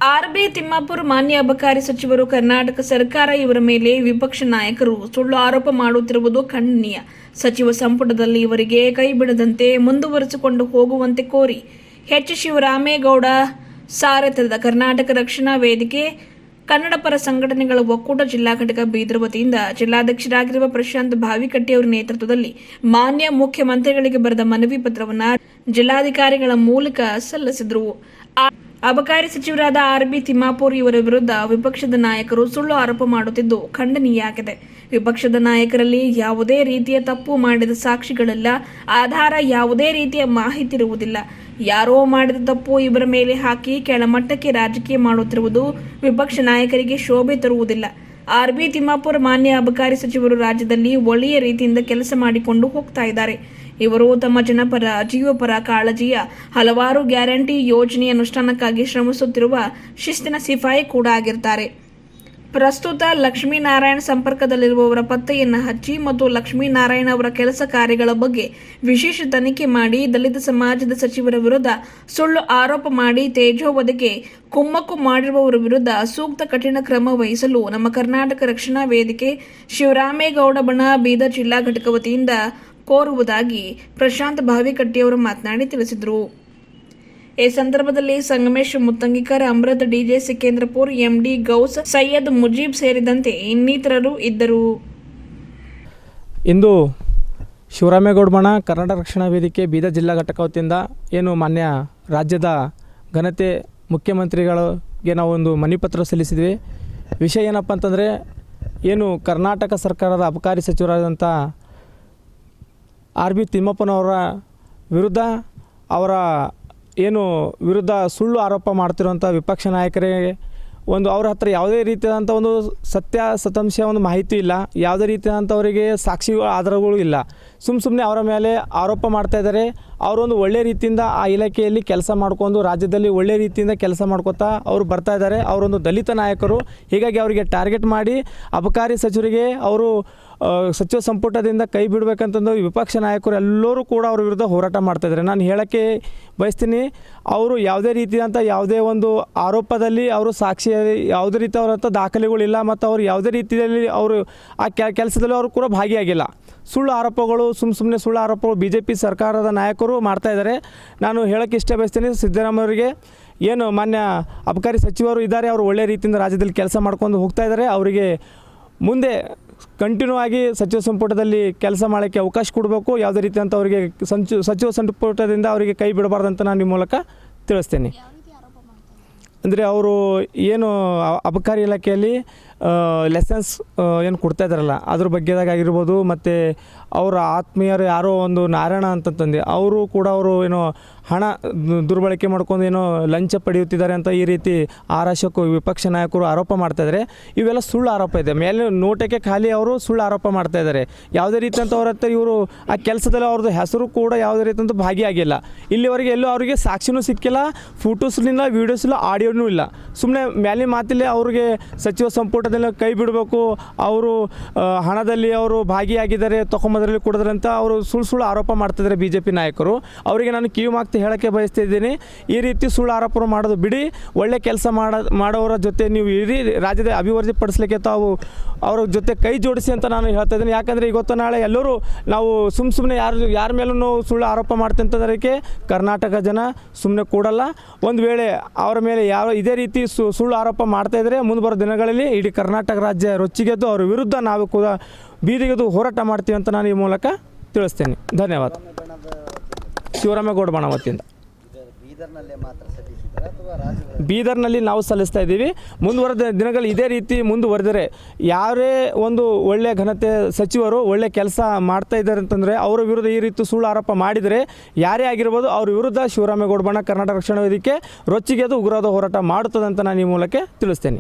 RB. Timmapur ಮಾನ್ಯ ಅಬಕಾರಿ ಸಚಿವರು ಕರ್ನಾಟಕ ಸರ್ಕಾರ ಇವರ ಮೇಲೆ ವಿಪಕ್ಷ ನಾಯಕರು ಸುಳ್ಳು ಆರೋಪ ಮಾಡುತ್ತಿರುವುದು ಖಂಡನೀಯ. ಸಚಿವ ಸಂಪುಟದಲ್ಲಿ ಇವರಿಗೆ ಕೈಬಿಡದಂತೆ ಮುಂದುವರಿಸಿಕೊಂಡು ಹೋಗುವಂತೆ ಕೋರಿ ಎಚ್. ಶಿವರಾಮೇಗೌಡ ಸಾರಥ್ಯದ ಕರ್ನಾಟಕ ರಕ್ಷಣಾ ವೇದಿಕೆ ಕನ್ನಡ ಪರ ಸಂಘಟನೆಗಳ ಒಕ್ಕೂಟ ಜಿಲ್ಲಾ ಘಟಕ ಬೀದರ್ ವತಿಯಿಂದ ಜಿಲ್ಲಾಧ್ಯಕ್ಷರಾಗಿರುವ ಪ್ರಶಾಂತ್ ಭಾವಿಕಟ್ಟಿ ಅವರ ನೇತೃತ್ವದಲ್ಲಿ ಮಾನ್ಯ ಮುಖ್ಯಮಂತ್ರಿಗಳಿಗೆ ಬರೆದ ಮನವಿ ಪತ್ರವನ್ನು ಜಿಲ್ಲಾಧಿಕಾರಿಗಳ ಮೂಲಕ ಸಲ್ಲಿಸಿದರು. ಅಬಕಾರಿ ಸಚಿವರಾದ ಆರ್.ಬಿ. ತಿಮ್ಮಾಪುರ್ ಇವರ ವಿರುದ್ಧ ವಿಪಕ್ಷದ ನಾಯಕರು ಸುಳ್ಳು ಆರೋಪ ಮಾಡುತ್ತಿದ್ದು ಖಂಡನೀಯವಾಗಿದೆ. ವಿಪಕ್ಷದ ನಾಯಕರಲ್ಲಿ ಯಾವುದೇ ರೀತಿಯ ತಪ್ಪು ಮಾಡಿದ ಸಾಕ್ಷಿಗಳಿಲ್ಲ, ಆಧಾರ ಯಾವುದೇ ರೀತಿಯ ಮಾಹಿತಿ ಇರುವುದಿಲ್ಲ. ಯಾರೋ ಮಾಡಿದ ತಪ್ಪು ಇವರ ಮೇಲೆ ಹಾಕಿ ಕೆಳಮಟ್ಟಕ್ಕೆ ರಾಜಕೀಯ ಮಾಡುತ್ತಿರುವುದು ವಿಪಕ್ಷ ನಾಯಕರಿಗೆ ಶೋಭೆ ತರುವುದಿಲ್ಲ. ಆರ್.ಬಿ. ತಿಮ್ಮಾಪುರ್ ಮಾನ್ಯ ಅಬಕಾರಿ ಸಚಿವರು ರಾಜ್ಯದಲ್ಲಿ ಒಳ್ಳೆಯ ರೀತಿಯಿಂದ ಕೆಲಸ ಮಾಡಿಕೊಂಡು ಹೋಗ್ತಾ ಇದ್ದಾರೆ. ಇವರು ತಮ್ಮ ಜನಪರ ಜೀವಪರ ಕಾಳಜಿಯ ಹಲವಾರು ಗ್ಯಾರಂಟಿ ಯೋಜನೆ ಅನುಷ್ಠಾನಕ್ಕಾಗಿ ಶ್ರಮಿಸುತ್ತಿರುವ ಶಿಸ್ತಿನ ಸಿಪಾಯಿ ಕೂಡ ಆಗಿರ್ತಾರೆ. ಪ್ರಸ್ತುತ ಲಕ್ಷ್ಮೀನಾರಾಯಣ ಸಂಪರ್ಕದಲ್ಲಿರುವವರ ಪತ್ತೆಯನ್ನು ಹಚ್ಚಿ ಮತ್ತು ಲಕ್ಷ್ಮೀನಾರಾಯಣ ಅವರ ಕೆಲಸ ಕಾರ್ಯಗಳ ಬಗ್ಗೆ ವಿಶೇಷ ತನಿಖೆ ಮಾಡಿ ದಲಿತ ಸಮಾಜದ ಸಚಿವರ ವಿರುದ್ಧ ಸುಳ್ಳು ಆರೋಪ ಮಾಡಿ ತೇಜೋವಧೆಗೆ ಕುಮ್ಮಕ್ಕು ಮಾಡಿರುವವರ ವಿರುದ್ಧ ಸೂಕ್ತ ಕಠಿಣ ಕ್ರಮ ವಹಿಸಲು ನಮ್ಮ ಕರ್ನಾಟಕ ರಕ್ಷಣಾ ವೇದಿಕೆ ಶಿವರಾಮೇಗೌಡ ಬಣ ಬೀದರ್ ಜಿಲ್ಲಾ ಘಟಕ ವತಿಯಿಂದ ಕೋರುವುದಾಗಿ ಪ್ರಶಾಂತ್ ಭಾವಿಕಟ್ಟಿಯವರು ಮಾತನಾಡಿ ತಿಳಿಸಿದರು. ಈ ಸಂದರ್ಭದಲ್ಲಿ ಸಂಗಮೇಶ್ ಮುತ್ತಂಗಿಕರ್, ಅಮೃತ್, ಡಿಜೆ ಸಿಕೇಂದ್ರಪುರ್, ಎಂಡಿ ಗೌಸ್, ಸೈಯದ್ ಮುಜೀಬ್ ಸೇರಿದಂತೆ ಇನ್ನಿತರರು ಇದ್ದರು. ಇಂದು ಶಿವರಾಮೇಗೌಡ ಬಣ ಕನ್ನಡ ರಕ್ಷಣಾ ವೇದಿಕೆ ಬೀದರ್ ಜಿಲ್ಲಾ ಘಟಕ ವತಿಯಿಂದ ಏನು ಮಾನ್ಯ ರಾಜ್ಯದ ಘನತೆ ಮುಖ್ಯಮಂತ್ರಿಗಳಿಗೆ ನಾವು ಒಂದು ಮನವಿ ಪತ್ರ ಸಲ್ಲಿಸಿದ್ವಿ. ವಿಷಯ ಏನಪ್ಪ ಅಂತಂದರೆ, ಏನು ಕರ್ನಾಟಕ ಸರ್ಕಾರದ ಅಬಕಾರಿ ಸಚಿವರಾದಂಥ ಆರ್.ಬಿ. ತಿಮ್ಮಪ್ಪನವರ ವಿರುದ್ಧ ವಿರುದ್ಧ ಸುಳ್ಳು ಆರೋಪ ಮಾಡ್ತಿರುವಂಥ ವಿಪಕ್ಷ ನಾಯಕರಿಗೆ ಅವ್ರ ಹತ್ರ ಯಾವುದೇ ರೀತಿಯಾದಂಥ ಒಂದು ಸತ್ಯಾಂಶ ಒಂದು ಮಾಹಿತಿ ಇಲ್ಲ, ಯಾವುದೇ ರೀತಿಯಾದಂಥ ಅವರಿಗೆ ಸಾಕ್ಷಿ ಆಧಾರಗಳು ಇಲ್ಲ. ಸುಮ್ಮನೆ ಅವರ ಮೇಲೆ ಆರೋಪ ಮಾಡ್ತಾ ಇದ್ದಾರೆ. ಅವರೊಂದು ಒಳ್ಳೆ ರೀತಿಯಿಂದ ಆ ಇಲಾಖೆಯಲ್ಲಿ ಕೆಲಸ ಮಾಡ್ಕೊಂಡು ರಾಜ್ಯದಲ್ಲಿ ಒಳ್ಳೆ ರೀತಿಯಿಂದ ಕೆಲಸ ಮಾಡ್ಕೊತಾ ಅವರು ಬರ್ತಾ ಇದ್ದಾರೆ. ಅವರೊಂದು ದಲಿತ ನಾಯಕರು. ಹೀಗಾಗಿ ಅವರಿಗೆ ಟಾರ್ಗೆಟ್ ಮಾಡಿ ಅಬಕಾರಿ ಸಚಿವರಿಗೆ ಅವರು ಸಚಿವ ಸಂಪುಟದಿಂದ ಕೈ ಬಿಡಬೇಕಂತಂದು ವಿಪಕ್ಷ ನಾಯಕರು ಎಲ್ಲರೂ ಕೂಡ ಅವ್ರ ವಿರುದ್ಧ ಹೋರಾಟ ಮಾಡ್ತಾಯಿದ್ದಾರೆ. ನಾನು ಹೇಳೋಕ್ಕೆ ಬಯಸ್ತೀನಿ, ಅವರು ಯಾವುದೇ ರೀತಿಯಾದಂಥ ಯಾವುದೇ ಒಂದು ಆರೋಪದಲ್ಲಿ ಅವರು ಸಾಕ್ಷಿ ಯಾವುದೇ ರೀತಿ ಅವ್ರ ಹತ್ರ ದಾಖಲೆಗಳಿಲ್ಲ ಮತ್ತು ಅವರು ಯಾವುದೇ ರೀತಿಯಲ್ಲಿ ಅವರು ಆ ಕೆಲಸದಲ್ಲಿ ಅವರು ಕೂಡ ಭಾಗಿಯಾಗಿಲ್ಲ. ಸುಳ್ಳು ಆರೋಪಗಳು ಸುಮ್ಮನೆ ಸುಳ್ಳು ಆರೋಪಗಳು BJP ಸರ್ಕಾರದ ನಾಯಕರು ಮಾಡ್ತಾಯಿದ್ದಾರೆ. ನಾನು ಹೇಳೋಕ್ಕೆ ಇಷ್ಟ ಬಯಸ್ತೀನಿ, ಸಿದ್ದರಾಮಯ್ಯವರಿಗೆ ಏನು ಮಾನ್ಯ ಅಬಕಾರಿ ಸಚಿವರು ಇದ್ದಾರೆ, ಅವರು ಒಳ್ಳೆ ರೀತಿಯಿಂದ ರಾಜ್ಯದಲ್ಲಿ ಕೆಲಸ ಮಾಡ್ಕೊಂಡು ಹೋಗ್ತಾ ಇದ್ದಾರೆ. ಅವರಿಗೆ ಮುಂದೆ ಕಂಟಿನ್ಯೂ ಆಗಿ ಸಚಿವ ಸಂಪುಟದಲ್ಲಿ ಕೆಲಸ ಮಾಡೋಕ್ಕೆ ಅವಕಾಶ ಕೊಡಬೇಕು. ಯಾವುದೇ ರೀತಿಯಂಥ ಅವರಿಗೆ ಸಚಿವ ಸಂಪುಟದಿಂದ ಅವರಿಗೆ ಕೈ ಬಿಡಬಾರ್ದಂತ ನಾನು ಈ ಮೂಲಕ ತಿಳಿಸ್ತೇನೆ. ಅಂದರೆ ಅವರು ಏನು ಅಬಕಾರಿ ಇಲಾಖೆಯಲ್ಲಿ ಲೆಸನ್ಸ್ ಏನು ಕೊಡ್ತಾ ಇದ್ದಾರಲ್ಲ ಅದ್ರ ಬಗ್ಗೆದಾಗಿರ್ಬೋದು, ಮತ್ತು ಅವರ ಆತ್ಮೀಯರು ಯಾರೋ ಒಂದು ನಾರಾಯಣ ಅಂತಂದು ಅವರು ಕೂಡ ಅವರು ಏನೋ ಹಣ ದುರ್ಬಳಕೆ ಮಾಡ್ಕೊಂಡು ಏನೋ ಲಂಚ ಪಡೆಯುತ್ತಿದ್ದಾರೆ ಅಂತ ಈ ರೀತಿ ಆರಾಶಕ್ಕೂ ವಿಪಕ್ಷ ನಾಯಕರು ಆರೋಪ ಮಾಡ್ತಾಯಿದ್ದಾರೆ. ಇವೆಲ್ಲ ಸುಳ್ಳು ಆರೋಪ ಇದೆ. ಮೇಲೆ ನೋಟಕ್ಕೆ ಖಾಲಿ ಅವರು ಸುಳ್ಳು ಆರೋಪ ಮಾಡ್ತಾಯಿದ್ದಾರೆ. ಯಾವುದೇ ರೀತಿಯಂಥ ಅವ್ರ ಹತ್ರ ಇವರು ಆ ಕೆಲಸದಲ್ಲಿ ಅವ್ರದ್ದು ಹೆಸರು ಕೂಡ ಯಾವುದೇ ರೀತಿಯಂಥ ಭಾಗಿಯಾಗಿಲ್ಲ. ಇಲ್ಲಿವರೆಗೆ ಎಲ್ಲೂ ಅವರಿಗೆ ಸಾಕ್ಷಿನೂ ಸಿಕ್ಕಿಲ್ಲ, ಫೋಟೋಸ್ನಿಲ್ಲ, ವೀಡಿಯೋಸಿಲ್ಲ, ಆಡಿಯೋನೂ ಇಲ್ಲ. ಸುಮ್ಮನೆ ಮೇಲಿನ ಮಾತಿಲ್ಲೇ ಅವ್ರಿಗೆ ಸಚಿವ ಸಂಪುಟದಲ್ಲಿ ಕೈ ಬಿಡಬೇಕು, ಅವರು ಹಣದಲ್ಲಿ ಅವರು ಭಾಗಿಯಾಗಿದ್ದಾರೆ, ತೊಗೊಂಬದ್ರಲ್ಲಿ ಕೊಡಿದ್ರೆ ಅಂತ ಅವರು ಸುಳ್ಳು ಆರೋಪ ಮಾಡ್ತಿದ್ದಾರೆ BJP ನಾಯಕರು. ಅವರಿಗೆ ನಾನು ಕಿವಿ ಮಾತು ಹೇಳೋಕ್ಕೆ ಬಯಸ್ತಿದ್ದೀನಿ, ಈ ರೀತಿ ಸುಳ್ಳು ಆರೋಪ ಮಾಡೋದು ಬಿಡಿ. ಒಳ್ಳೆ ಕೆಲಸ ಮಾಡೋರ ಜೊತೆ ನೀವು ಇಡೀ ರಾಜ್ಯದ ಅಭಿವೃದ್ಧಿ ಪಡಿಸಲಿಕ್ಕೆ ತಾವು ಅವ್ರ ಜೊತೆ ಕೈ ಜೋಡಿಸಿ ಅಂತ ನಾನು ಹೇಳ್ತಾ ಇದ್ದೀನಿ. ಯಾಕಂದರೆ ಇವತ್ತು ನಾಳೆ ಎಲ್ಲರೂ ನಾವು ಸುಮ್ಮನೆ ಯಾರ ಮೇಲೂ ಸುಳ್ಳು ಆರೋಪ ಮಾಡ್ತಂತದಕ್ಕೆ ಕರ್ನಾಟಕ ಜನ ಸುಮ್ಮನೆ ಕೂಡಲ್ಲ. ಒಂದು ವೇಳೆ ಅವರ ಮೇಲೆ ಇದೇ ರೀತಿ ಸುಳ್ಳು ಆರೋಪ ಮಾಡ್ತಾಯಿದ್ರೆ ಮುಂದೆ ಬರೋ ದಿನಗಳಲ್ಲಿ ಇಡೀ ಕರ್ನಾಟಕ ರಾಜ್ಯ ರೊಚ್ಚಿಗೆದ್ದು ಅವ್ರ ವಿರುದ್ಧ ನಾವು ಕೂಡ ಬೀದಿಗೆದ್ದು ಹೋರಾಟ ಮಾಡ್ತೀವಿ ಅಂತ ನಾನು ಈ ಮೂಲಕ ತಿಳಿಸ್ತೇನೆ. ಧನ್ಯವಾದ. ಶಿವರಾಮೇಗೌಡ ಬಣ ವತಿಯಿಂದ ಬೀದರ್ನಲ್ಲಿ ನಾವು ಸಲ್ಲಿಸ್ತಾ ಇದ್ದೀವಿ. ಮುಂದುವರೆದ ದಿನಗಳು ಇದೇ ರೀತಿ ಮುಂದುವರೆದರೆ ಯಾರೇ ಒಂದು ಒಳ್ಳೆಯ ಘನತೆ ಸಚಿವರು ಒಳ್ಳೆ ಕೆಲಸ ಮಾಡ್ತಾ ಇದ್ದಾರೆ ಅಂತಂದರೆ ಅವರ ವಿರುದ್ಧ ಈ ರೀತಿ ಸುಳ್ಳು ಆರೋಪ ಮಾಡಿದರೆ ಯಾರೇ ಆಗಿರ್ಬೋದು ಅವ್ರ ವಿರುದ್ಧ ಶಿವರಾಮೇಗೌಡ ಬಣ ಕರ್ನಾಟಕ ರಕ್ಷಣಾ ವೇದಿಕೆ ರೊಚ್ಚಿಗೆದ್ದು ಉಗ್ರವಾದ ಹೋರಾಟ ಮಾಡುತ್ತದೆ ಅಂತ ನಾನು ಈ ಮೂಲಕ ತಿಳಿಸ್ತೇನೆ.